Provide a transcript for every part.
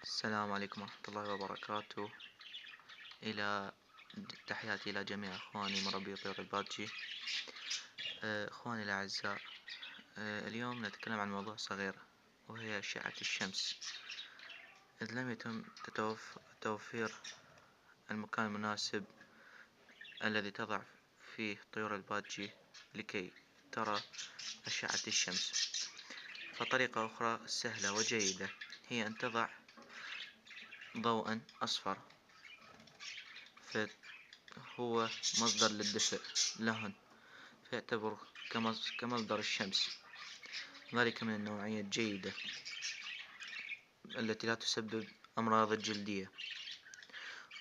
السلام عليكم ورحمة الله وبركاته. إلى تحياتي إلى جميع إخواني مربي طيور البادجي. إخواني الأعزاء، اليوم نتكلم عن موضوع صغير، وهي أشعة الشمس. إذ لم يتم توفير المكان المناسب الذي تضع فيه طيور البادجي لكي ترى أشعة الشمس، فطريقة أخرى سهلة وجيدة هي أن تضع ضوءا أصفر، فهو مصدر للدفء لهن، فيعتبر كمصدر الشمس. ذلك من النوعية الجيدة التي لا تسبب أمراض الجلدية.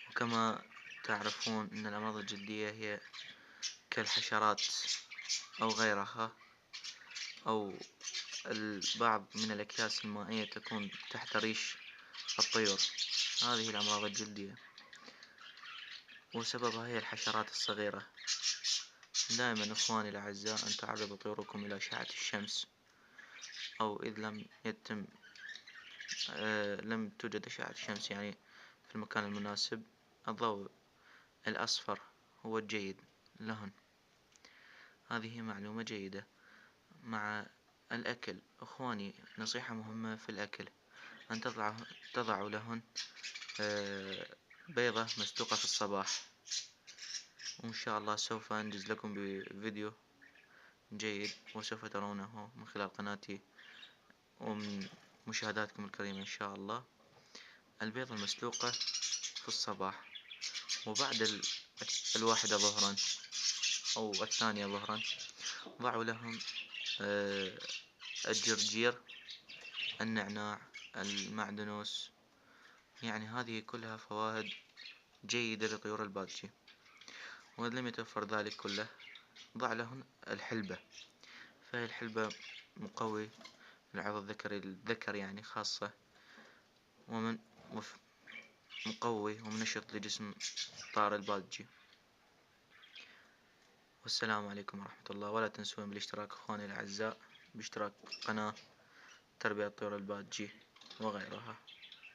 وكما تعرفون أن الأمراض الجلدية هي كالحشرات أو غيرها، أو البعض من الأكياس المائية تكون تحت ريش الطيور. هذه الأمراض الجلدية وسببها هي الحشرات الصغيرة. دائما إخواني الأعزاء أن تعرضوا طيوركم إلى أشعة الشمس، أو إذ لم توجد أشعة الشمس يعني في المكان المناسب، الضوء الأصفر هو الجيد لهن. هذه معلومة جيدة. مع الأكل إخواني، نصيحة مهمة في الأكل أن تضعوا لهن بيضة مسلوقة في الصباح. وإن شاء الله سوف أنجز لكم بفيديو جيد، وسوف ترونه من خلال قناتي ومن مشاهداتكم الكريمة إن شاء الله. البيضة المسلوقة في الصباح، وبعد الواحدة ظهرا أو الثانية ظهرا ضعوا لهم الجرجير، النعناع، المعدنوس. يعني هذه كلها فوائد جيدة لطيور البادجي. وإذا لم يتوفر ذلك كله، ضع لهم الحلبة، فهي الحلبة مقوي للعضو الذكر يعني خاصة، ومن مقوي ومنشط لجسم طائر البادجي. والسلام عليكم ورحمة الله. ولا تنسون بالاشتراك إخواني الأعزاء، باشتراك قناة تربية طيور البادجي وغيرها.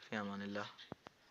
في أمان الله.